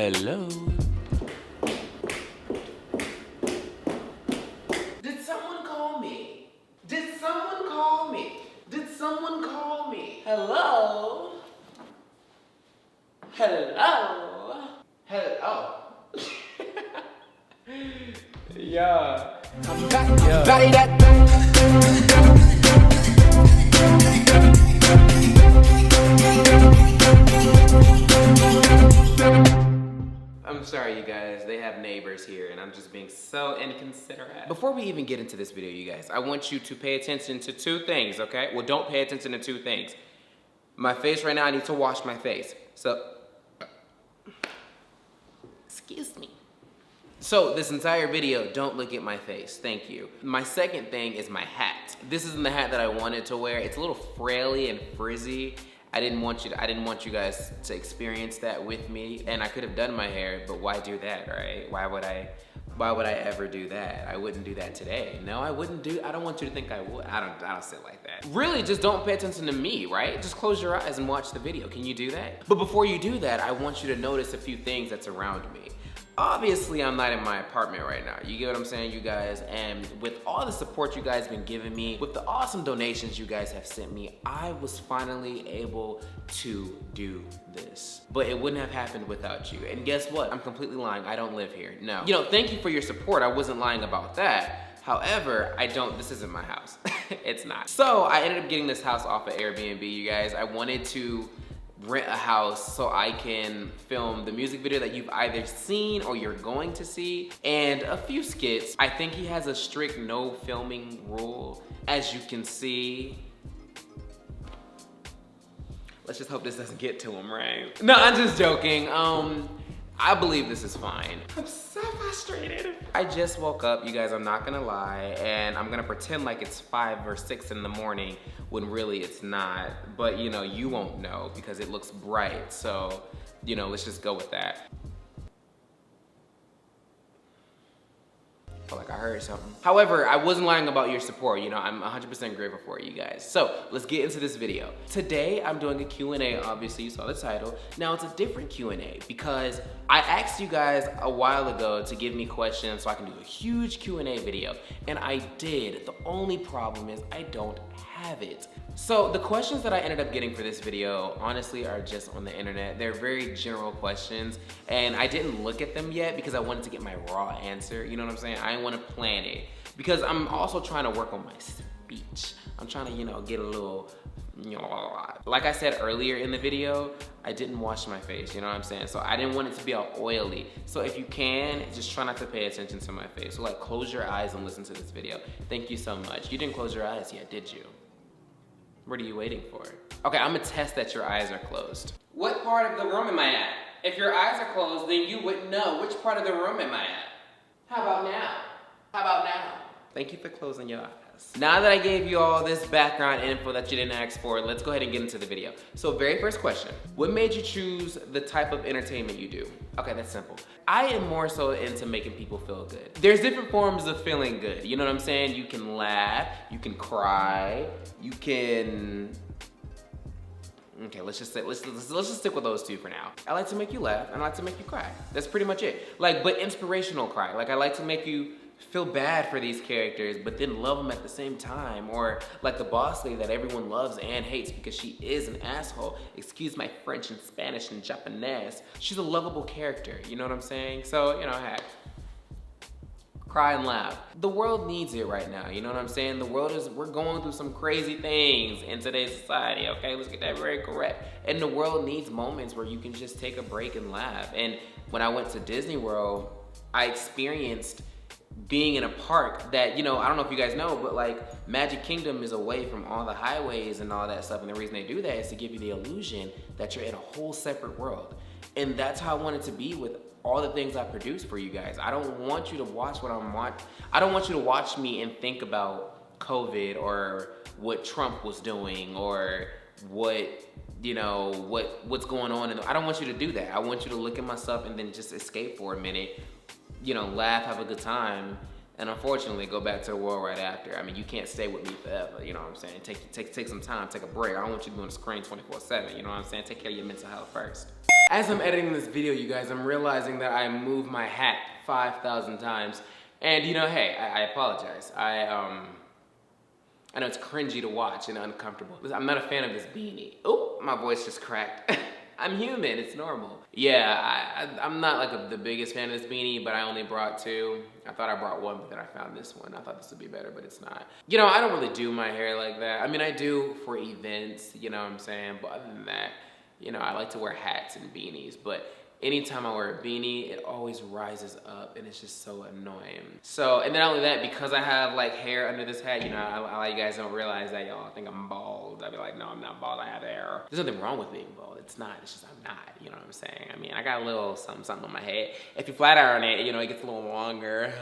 Hello? Did someone call me? Did someone call me? Did someone call me? Hello? Hello? Hello? Yeah. I'm back. Yeah. Body that. I'm sorry, you guys. They have neighbors here, and I'm just being so inconsiderate. Before we even get into this video, you guys, I want you to pay attention to two things, okay? Well, don't pay attention to two things. My face right now, I need to wash my face. So, excuse me. So this entire video, don't look at my face, thank you. My second thing is my hat. This isn't the hat that I wanted to wear. It's a little fraily and frizzy. I didn't want you guys to experience that with me, and I could have done my hair, but why do that, right? Why would I ever do that? I wouldn't do that today. No, I don't want you to think I would. I don't sit like that. Really, just don't pay attention to me, right? Just close your eyes and watch the video. Can you do that? But before you do that, I want you to notice a few things that's around me. Obviously, I'm not in my apartment right now. You get what I'm saying, you guys? And with all the support you guys been giving me, with the awesome donations you guys have sent me, I was finally able to do this. But it wouldn't have happened without you. And guess what? I'm completely lying. I don't live here. No. You know, thank you for your support. I wasn't lying about that. However, this isn't my house. It's not. So I ended up getting this house off of Airbnb, you guys. I wanted to rent a house so I can film the music video that you've either seen or you're going to see, and a few skits. I think he has a strict no filming rule, as you can see. Let's just hope this doesn't get to him, right? No, I'm just joking. I believe this is fine. I'm so frustrated. I just woke up, you guys, I'm not gonna lie, and I'm gonna pretend like it's 5 or 6 in the morning when really it's not. But you know, you won't know because it looks bright. So, you know, let's just go with that. I feel like I heard something. However, I wasn't lying about your support. You know, I'm 100% grateful for you guys. So let's get into this video. Today, I'm doing a Q&A. Obviously, you saw the title. Now, it's a different Q&A because I asked you guys a while ago to give me questions so I can do a huge Q&A video. And I did. The only problem is I don't have it. So the questions that I ended up getting for this video, honestly, are just on the internet. They're very general questions, and I didn't look at them yet because I wanted to get my raw answer. You know what I'm saying? I didn't want to plan it because I'm also trying to work on my speech. I'm trying to, you know, get a little, you know, like I said earlier in the video, I didn't wash my face, you know what I'm saying? So I didn't want it to be all oily. So if you can, just try not to pay attention to my face. So like close your eyes and listen to this video. Thank you so much. You didn't close your eyes yet, did you? What are you waiting for? Okay, I'm gonna test that your eyes are closed. What part of the room am I at? If your eyes are closed, then you wouldn't know which part of the room am I at. How about now? How about now? Thank you for closing your eyes. Now that I gave you all this background info that you didn't ask for, let's go ahead and get into the video. So very first question, what made you choose the type of entertainment you do? Okay, that's simple. I am more so into making people feel good. There's different forms of feeling good, you know what I'm saying? You can laugh, you can cry, you can... Okay, let's just stick with those two for now. I like to make you laugh, and I like to make you cry. That's pretty much it. Like, but inspirational cry. Like, I like to make you feel bad for these characters, but then love them at the same time. Or like the boss lady that everyone loves and hates because she is an asshole. Excuse my French and Spanish and Japanese. She's a lovable character, you know what I'm saying? So, you know, heck. Cry and laugh. The world needs it right now, you know what I'm saying? We're going through some crazy things in today's society, okay? Let's get that very correct. And the world needs moments where you can just take a break and laugh. And when I went to Disney World, I experienced being in a park that, you know, I don't know if you guys know, but like Magic Kingdom is away from all the highways and all that stuff. And the reason they do that is to give you the illusion that you're in a whole separate world. And that's how I want it to be with all the things I produce for you guys. I don't want you to watch what I'm watching. I don't want you to watch me and think about COVID or what Trump was doing or what, you know, what's going on. And I don't want you to do that. I want you to look at my stuff and then just escape for a minute, you know, laugh, have a good time, and unfortunately go back to the world right after. I mean, you can't stay with me forever, you know what I'm saying? Take some time, take a break. I don't want you doing the screen 24/7, you know what I'm saying? Take care of your mental health first. As I'm editing this video, you guys, I'm realizing that I moved my hat 5,000 times. And you know, hey, I apologize. I know it's cringy to watch and uncomfortable. I'm not a fan of this beanie. Oh, my voice just cracked. I'm human, it's normal. Yeah, I'm not like the biggest fan of this beanie, but I only brought two. I thought I brought one, but then I found this one. I thought this would be better, but it's not. You know, I don't really do my hair like that. I mean, I do for events, you know what I'm saying? But other than that, you know, I like to wear hats and beanies, but anytime I wear a beanie, it always rises up and it's just so annoying. So, and then not only that, because I have like hair under this hat, you know, a lot of you guys don't realize that, y'all think I'm bald. I'd be like, no, I'm not bald, I have hair. There's nothing wrong with being bald. It's not, it's just I'm not, you know what I'm saying? I mean, I got a little something on my head. If you flat iron it, you know, it gets a little longer.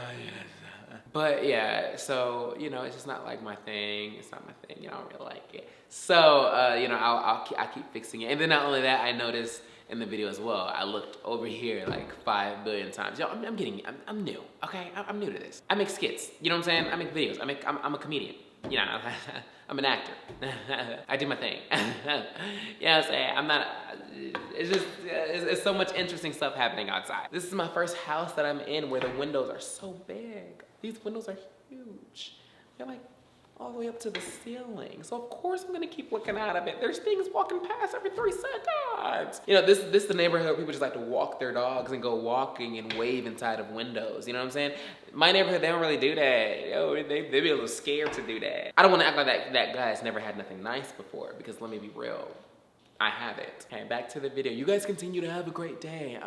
But yeah, so, you know, it's just not like my thing. It's not my thing, you know, I don't really like it. So, you know, I keep fixing it. And then not only that, I noticed in the video as well, I looked over here like 5 billion times. Yo, I'm new, okay? I'm new to this. I make skits, you know what I'm saying? I make videos, I'm a comedian. You know, I'm an actor. I do my thing. You know what I'm saying? I'm not, it's just, it's so much interesting stuff happening outside. This is my first house that I'm in where the windows are so big. These windows are huge. They're like all the way up to the ceiling. So of course I'm gonna keep looking out of it. There's things walking past every 3 seconds. You know, this is the neighborhood where people just like to walk their dogs and go walking and wave inside of windows. You know what I'm saying? My neighborhood, they don't really do that. Yo, they be a little scared to do that. I don't wanna act like that guy's never had nothing nice before, because let me be real, I have it. Okay, back to the video. You guys continue to have a great day.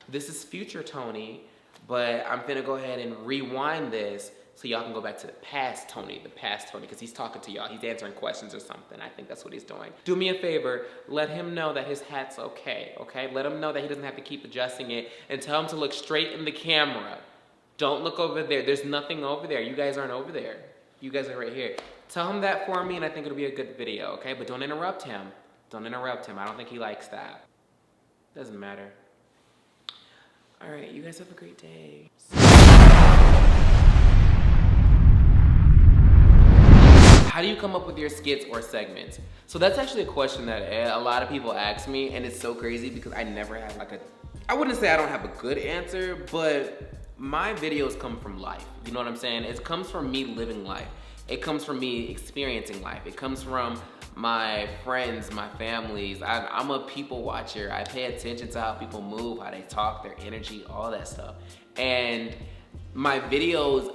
This is future Tony, but I'm finna go ahead and rewind this so y'all can go back to the past Tony, because he's talking to y'all. He's answering questions or something. I think that's what he's doing. Do me a favor, let him know that his hat's okay? Let him know that he doesn't have to keep adjusting it, and tell him to look straight in the camera. Don't look over there. There's nothing over there. You guys aren't over there. You guys are right here. Tell him that for me, and I think it'll be a good video, okay? But don't interrupt him. Don't interrupt him. I don't think he likes that. Doesn't matter. All right, you guys have a great day. How do you come up with your skits or segments? So that's actually a question that a lot of people ask me, and it's so crazy because I never have like I wouldn't say I don't have a good answer, but my videos come from life. You know what I'm saying? It comes from me living life. It comes from me experiencing life. It comes from my friends, my families. I'm a people watcher. I pay attention to how people move, how they talk, their energy, all that stuff. And my videos,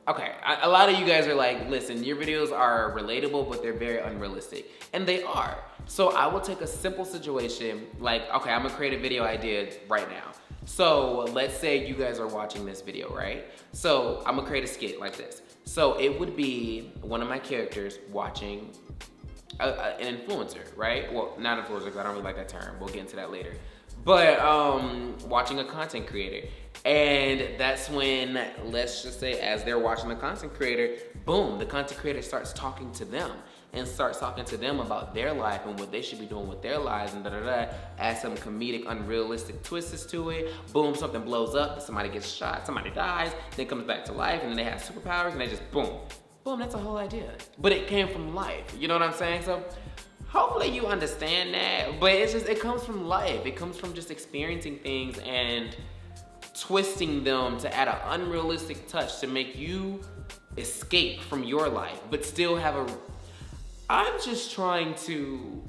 okay, a lot of you guys are like, listen, your videos are relatable, but they're very unrealistic. And they are. So I will take a simple situation, like, okay, I'm gonna create a video idea right now. So let's say you guys are watching this video, right? So I'm gonna create a skit like this. So it would be one of my characters watching an influencer, right? Well, not influencer, because I don't really like that term. We'll get into that later. But watching a content creator. And that's when, let's just say, as they're watching the content creator, boom, the content creator starts talking to them and starts talking to them about their life and what they should be doing with their lives and da-da-da, add some comedic, unrealistic twists to it. Boom, something blows up, somebody gets shot, somebody dies, then comes back to life, and then they have superpowers, and they just boom. Boom, that's a whole idea. But it came from life, you know what I'm saying? So hopefully you understand that, but it's just, it comes from life. It comes from just experiencing things and twisting them to add an unrealistic touch to make you escape from your life, but still have a, I'm just trying to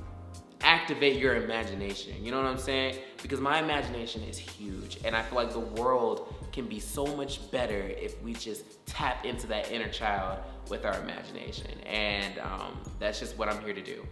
activate your imagination, you know what I'm saying? Because my imagination is huge, and I feel like the world can be so much better if we just tap into that inner child with our imagination, and that's just what I'm here to do.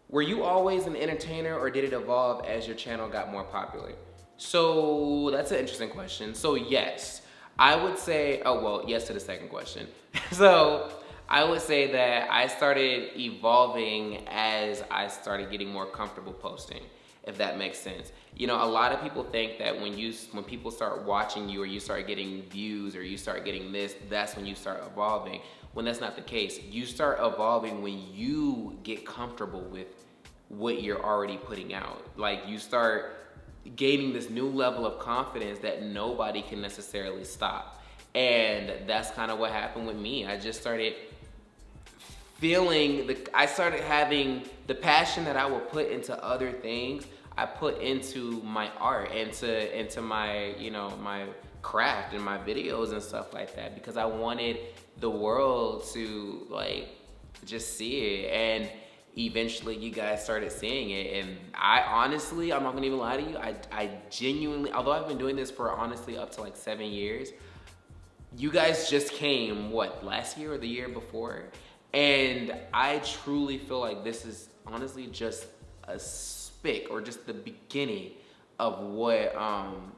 Were you always an entertainer, or did it evolve as your channel got more popular? So that's an interesting question. So yes, I would say, oh well, yes to the second question. So I would say that I started evolving as I started getting more comfortable posting, if that makes sense. You know, a lot of people think that when people start watching you, or you start getting views, or you start getting this, that's when you start evolving. When that's not the case. You start evolving when you get comfortable with what you're already putting out. Like, you start gaining this new level of confidence that nobody can necessarily stop. And that's kind of what happened with me. I just started I started having the passion that I would put into other things, I put into my art, into my, you know, my craft and my videos and stuff like that, because I wanted the world to like just see it. And eventually you guys started seeing it, and I honestly, I'm not gonna even lie to you, I genuinely, although I've been doing this for honestly up to like 7 years, you guys just came, what, last year or the year before? And I truly feel like this is honestly just a spick, or just the beginning of what I'm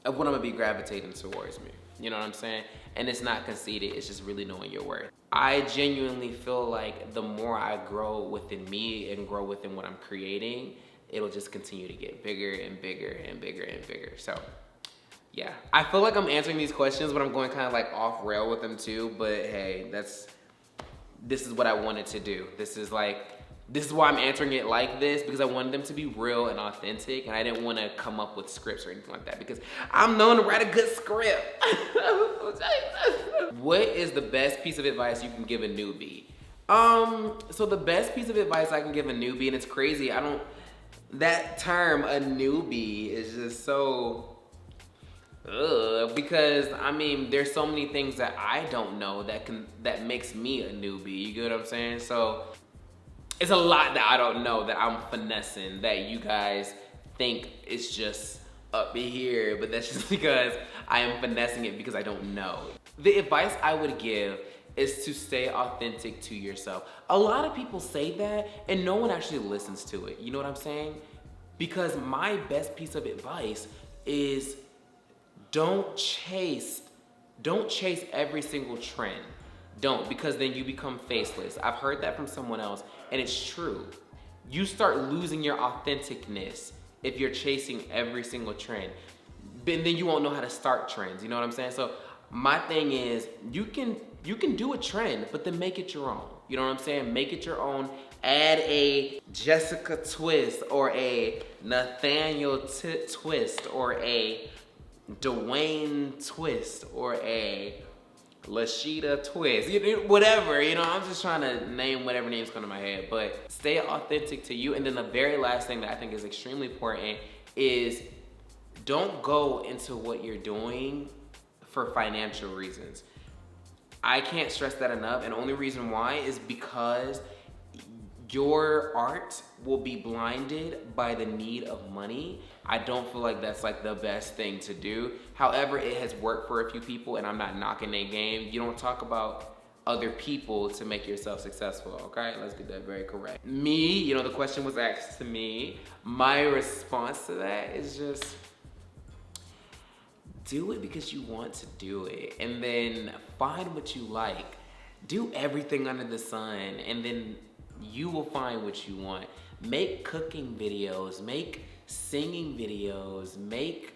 gonna be gravitating towards me. You know what I'm saying? And it's not conceited, it's just really knowing your worth. I genuinely feel like the more I grow within me and grow within what I'm creating, it'll just continue to get bigger and bigger and bigger and bigger. So yeah, I feel like I'm answering these questions, but I'm going kind of like off rail with them too. But hey, this is what I wanted to do. This is why I'm answering it like this, because I wanted them to be real and authentic, and I didn't want to come up with scripts or anything like that, because I'm known to write a good script. What is the best piece of advice you can give a newbie? So the best piece of advice I can give a newbie, and it's crazy, that term, a newbie, is just so, because I mean, there's so many things that I don't know that makes me a newbie, you get what I'm saying? So it's a lot that I don't know that I'm finessing, that you guys think it's just up here, but that's just because I am finessing it because I don't know. The advice I would give is to stay authentic to yourself. A lot of people say that and no one actually listens to it. You know what I'm saying? Because my best piece of advice is don't chase every single trend. Don't, because then you become faceless. I've heard that from someone else, and it's true. You start losing your authenticness if you're chasing every single trend. But then you won't know how to start trends, you know what I'm saying? So my thing is, you can do a trend, but then make it your own. You know what I'm saying? Make it your own. Add a Jessica twist, or a Nathaniel twist, or a Dwayne twist, or a Lashida twist, whatever, you know, I'm just trying to name whatever names come to my head, but stay authentic to you. And then the very last thing that I think is extremely important is don't go into what you're doing for financial reasons. I can't stress that enough, and the only reason why is because your art will be blinded by the need of money. I don't feel like that's like the best thing to do. However, it has worked for a few people, and I'm not knocking their game. You don't talk about other people to make yourself successful, okay? Let's get that very correct. Me, you know, the question was asked to me. My response to that is just do it because you want to do it, and then find what you like. Do everything under the sun, and then you will find what you want. Make cooking videos, make singing videos, make,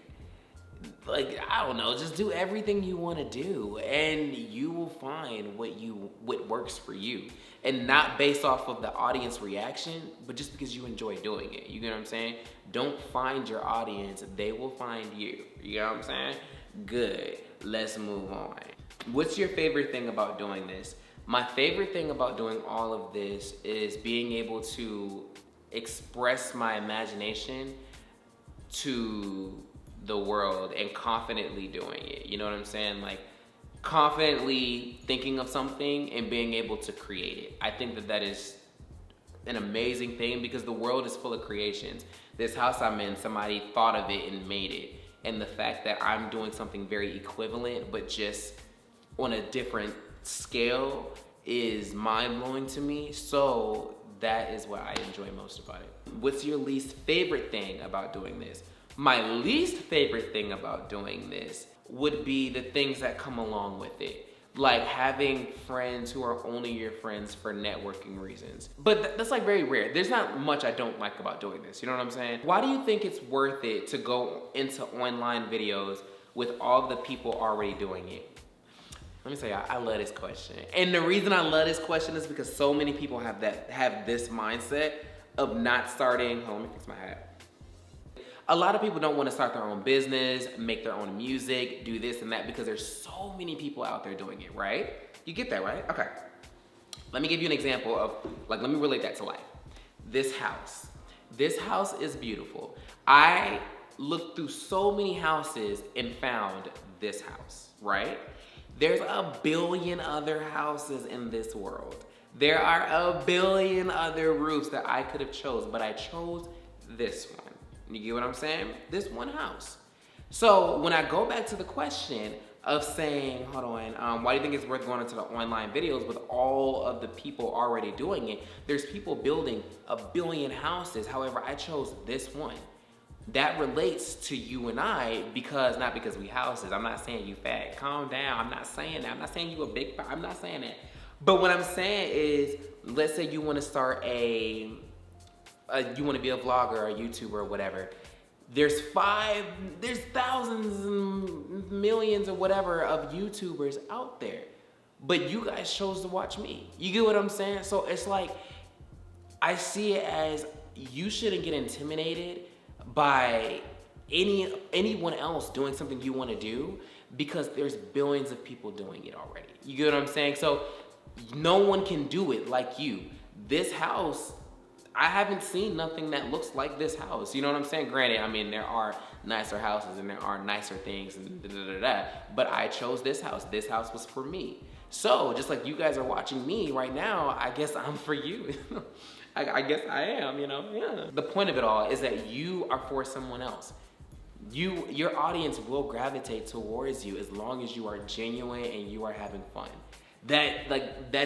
like, I don't know, just do everything you want to do, and you will find what works for you. And not based off of the audience reaction, but just because you enjoy doing it. You get what I'm saying? Don't find your audience, they will find you. You know what I'm saying? Good. Let's move on. What's your favorite thing about doing this? My favorite thing about doing all of this is being able to express my imagination to the world and confidently doing it. You know what I'm saying? Like, confidently thinking of something and being able to create it. I think that is an amazing thing, because the world is full of creations. This house I'm in, somebody thought of it and made it. And the fact that I'm doing something very equivalent, but just on a different scale, is mind-blowing to me. So that is what I enjoy most about it. What's your least favorite thing about doing this? My least favorite thing about doing this would be the things that come along with it. Like having friends who are only your friends for networking reasons. But that's like very rare. There's not much I don't like about doing this, you know what I'm saying? Why do you think it's worth it to go into online videos with all the people already doing it? Let me tell you, I love this question. And the reason I love this question is because so many people have this mindset of not starting, hold on, let me fix my hat. A lot of people don't want to start their own business, make their own music, do this and that, because there's so many people out there doing it, right? You get that, right? Okay. Let me give you an example of, like, let me relate that to life. This house. This house is beautiful. I looked through so many houses and found this house, right? There's a billion other houses in this world. There are a billion other roofs that I could have chose, but I chose this one. You get what I'm saying? This one house. So when I go back to the question of saying, hold on, why do you think it's worth going into the online videos with all of the people already doing it? There's people building a billion houses. However, I chose this one. That relates to you and I because, not because we houses. I'm not saying you fat. Calm down. I'm not saying that. I'm not saying you a big, I'm not saying that. But what I'm saying is, let's say you want to start you want to be a vlogger or a YouTuber or whatever. There's thousands and millions or whatever of YouTubers out there. But you guys chose to watch me. You get what I'm saying? So it's like, I see it as you shouldn't get intimidated by anyone else doing something you want to do because there's billions of people doing it already. You get what I'm saying? So no one can do it like you. This house, I haven't seen nothing that looks like this house. You know what I'm saying? Granted, I mean, there are nicer houses and there are nicer things and but I chose this house. This house was for me. So just like you guys are watching me right now, I guess I'm for you. I guess I am, you know, yeah. The point of it all is that you are for someone else. Your audience will gravitate towards you as long as you are genuine and you are having fun. That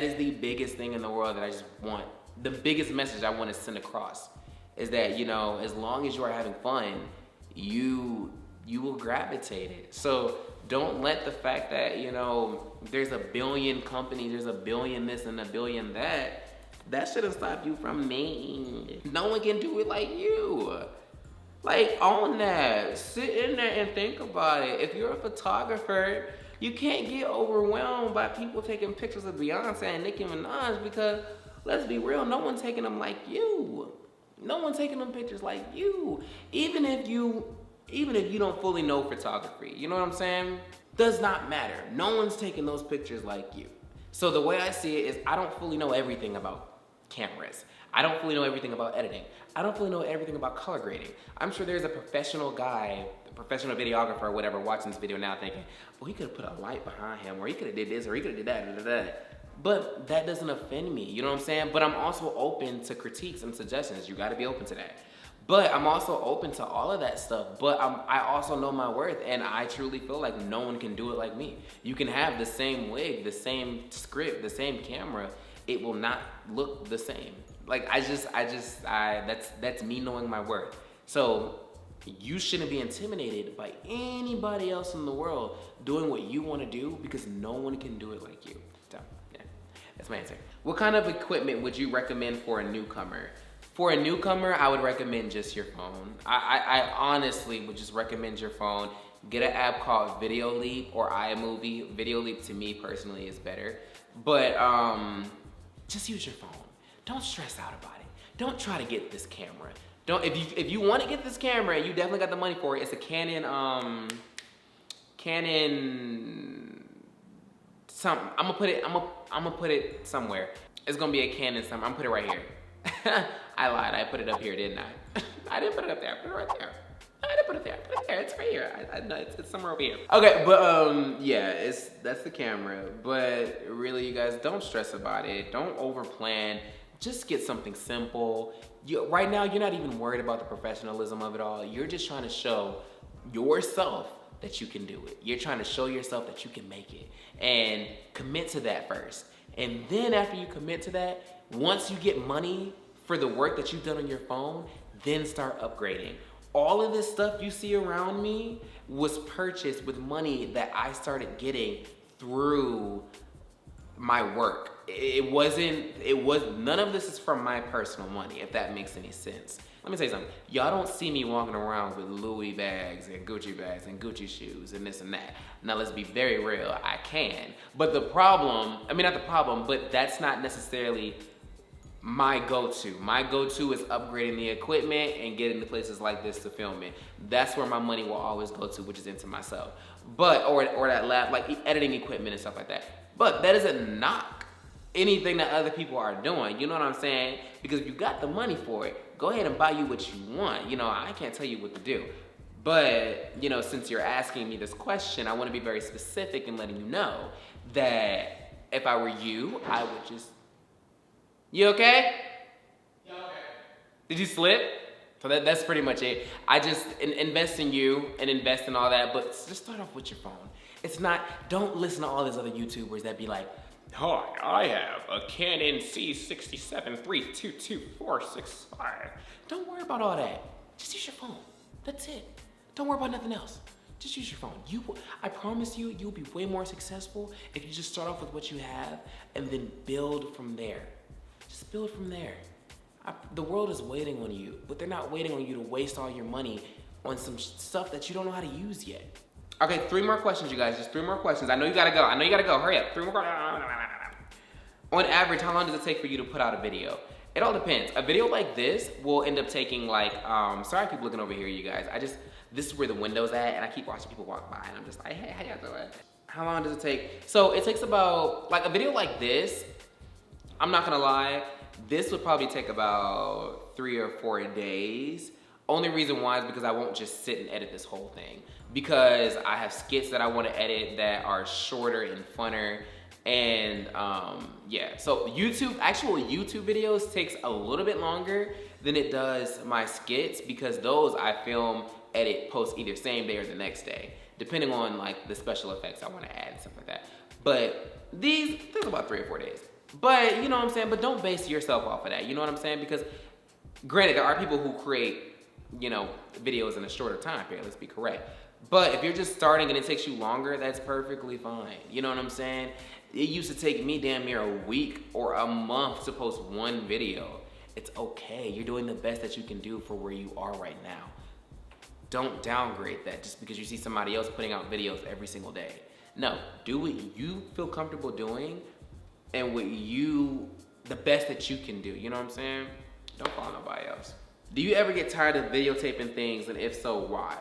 is the biggest thing in the world that I just want. The biggest message I want to send across is that, you know, as long as you are having fun, you will gravitate it. So don't let the fact that, you know, there's a billion companies, there's a billion this and a billion that shouldn't stop you from me. No one can do it like you. Like, own that. Sit in there and think about it. If you're a photographer, you can't get overwhelmed by people taking pictures of Beyonce and Nicki Minaj because, let's be real, no one's taking them like you. No one's taking them pictures like you. Even if you don't fully know photography, you know what I'm saying? Does not matter. No one's taking those pictures like you. So the way I see it is I don't fully know everything about cameras. I don't fully know everything about editing. I don't fully know everything about color grading. I'm sure there's a professional guy, a professional videographer or whatever watching this video now thinking, well, he could have put a light behind him, or he could have did this, or he could have did that. But that doesn't offend me, you know what I'm saying? But I'm also open to critiques and suggestions. You gotta be open to that. But I'm also open to all of that stuff. But I also know my worth, and I truly feel like no one can do it like me. You can have the same wig, the same script, the same camera. It will not look the same. Like, that's me knowing my worth. So you shouldn't be intimidated by anybody else in the world doing what you want to do because no one can do it like you. So, yeah, that's my answer. What kind of equipment would you recommend for a newcomer? For a newcomer, I would recommend just your phone. I honestly would just recommend your phone. Get an app called Video Leap or iMovie. Video Leap to me personally is better. But just use your phone. Don't stress out about it. Don't try to get this camera. If you want to get this camera and you definitely got the money for it, it's a Canon something. I'm gonna put it somewhere. It's gonna be a Canon something. I'm gonna put it right here. I lied. I put it up here, didn't I? I didn't put it up there. I put it right there. I didn't put it there. I put it there. It's right here. I know it's somewhere over here. Okay, but yeah, that's the camera. But really, you guys, don't stress about it. Don't overplan. Just get something simple. Right now, you're not even worried about the professionalism of it all. You're just trying to show yourself that you can do it. You're trying to show yourself that you can make it. And commit to that first. And then after you commit to that, once you get money for the work that you've done on your phone, then start upgrading. All of this stuff you see around me was purchased with money that I started getting through my work. None of this is from my personal money, if that makes any sense. Let me tell you something. Y'all don't see me walking around with Louis bags and Gucci shoes and this and that. Now let's be very real, I can. But but that's not necessarily my go-to. My go-to is upgrading the equipment and getting to places like this to film it. That's where my money will always go to, which is into myself. But, or that lab, like editing equipment and stuff like that. But that doesn't knock anything that other people are doing, you know what I'm saying? Because if you got the money for it, go ahead and buy you what you want. You know, I can't tell you what to do. But, you know, since you're asking me this question, I want to be very specific in letting you know that if I were you, I would just... You okay? Yeah, okay. Did you slip? So that's pretty much it. I just invest in you and invest in all that, but just start off with your phone. It's not, don't listen to all these other YouTubers that be like, hi, I have a Canon C67 3222465. Don't worry about all that. Just use your phone. That's it. Don't worry about nothing else. Just use your phone. I promise you, you'll be way more successful if you just start off with what you have and then build from there. Just build from there. The world is waiting on you, but they're not waiting on you to waste all your money on some stuff that you don't know how to use yet. Okay, 3 more questions, you guys. Just 3 more questions. I know you gotta go. Hurry up. 3 more questions. On average, how long does it take for you to put out a video? It all depends. A video like this will end up taking like, sorry I keep looking over here, you guys. This is where the window's at, and I keep watching people walk by, and I'm just like, hey, how y'all doing? How long does it take? So it takes about, like a video like this, I'm not gonna lie, this would probably take about 3 or 4 days. Only reason why is because I won't just sit and edit this whole thing. Because I have skits that I wanna edit that are shorter and funner. And yeah, so actual YouTube videos takes a little bit longer than it does my skits, because those I film, edit, post either same day or the next day, depending on like the special effects I wanna add and stuff like that. But these take about 3 or 4 days. But you know what I'm saying? But don't base yourself off of that, you know what I'm saying? Because granted, there are people who create, you know, videos in a shorter time period, let's be correct. But if you're just starting and it takes you longer, that's perfectly fine. You know what I'm saying? It used to take me damn near a week or a month to post 1 video. It's okay. You're doing the best that you can do for where you are right now. Don't downgrade that just because you see somebody else putting out videos every single day. No, do what you feel comfortable doing and the best that you can do. You know what I'm saying? Don't follow nobody else. Do you ever get tired of videotaping things, and if so, why?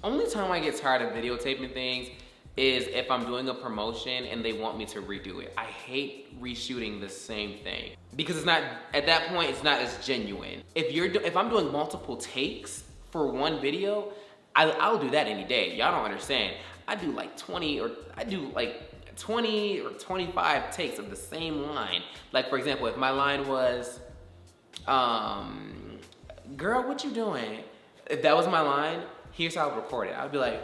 Only time I get tired of videotaping things is if I'm doing a promotion and they want me to redo it. I hate reshooting the same thing because it's not, at that point, it's not as genuine. If I'm doing multiple takes for 1 video, I'll do that any day. Y'all don't understand. I do like 20 or 25 takes of the same line. Like for example, if my line was, girl, what you doing? If that was my line, here's how I would record it. I'd be like,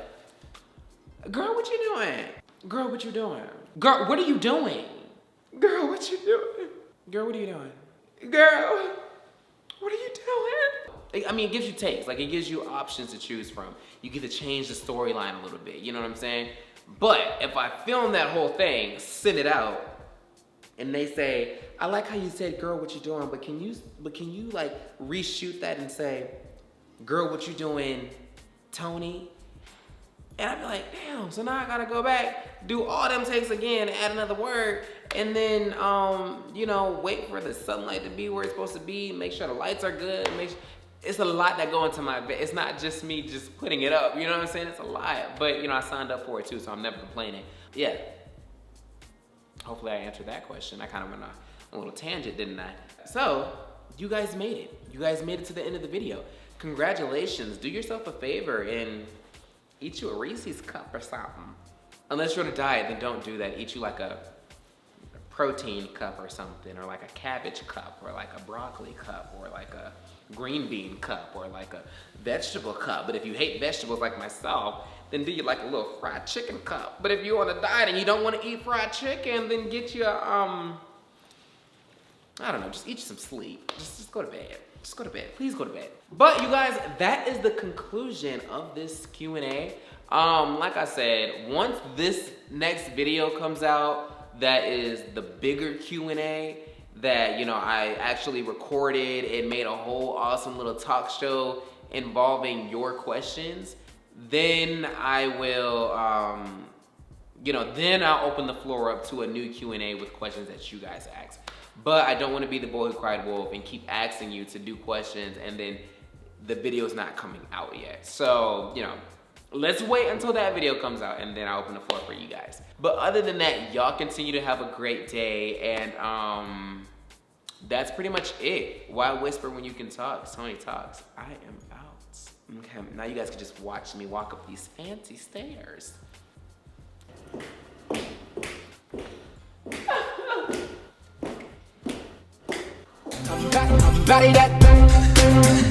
girl, what you doing? Girl, what you doing? Girl, what are you doing? Girl, what you doing? Girl, what are you doing? Girl, what are you doing? I mean, it gives you takes. Like, it gives you options to choose from. You get to change the storyline a little bit, you know what I'm saying? But if I film that whole thing, send it out, and they say, I like how you said, girl, what you doing? But can you like reshoot that and say, girl, what you doing, Tony? And I'd be like, damn, so now I gotta go back, do all them takes again, add another word, and then, you know, wait for the sunlight to be where it's supposed to be, make sure the lights are good, it's a lot that go into my bed. It's not just me just putting it up, you know what I'm saying? It's a lot, but you know, I signed up for it too, so I'm never complaining. Yeah, hopefully I answered that question. I kind of went on a little tangent, didn't I? So, you guys made it. You guys made it to the end of the video. Congratulations, do yourself a favor and eat you a Reese's cup or something. Unless you're on a diet, then don't do that. Eat you like a protein cup or something, or like a cabbage cup, or like a broccoli cup, or like a green bean cup, or like a vegetable cup. But if you hate vegetables like myself, then do you like a little fried chicken cup. But if you're on a diet and you don't want to eat fried chicken, then get you a, I don't know, just eat you some sleep. Just go to bed. Just go to bed. Please go to bed. But you guys, that is the conclusion of this Q&A. Like I said, once this next video comes out, that is the bigger Q&A that, you know, I actually recorded and made a whole awesome little talk show involving your questions, then I will, you know, then I'll open the floor up to a new Q&A with questions that you guys ask. But I don't want to be the boy who cried wolf and keep asking you to do questions and then the video's not coming out yet. So, you know, Let's wait until that video comes out and then I'll open the floor for you guys. But other than that, y'all continue to have a great day, and that's pretty much it. Why whisper when you can talk? Tony talks. I am out. Okay, now you guys can just watch me walk up these fancy stairs. I'm back, that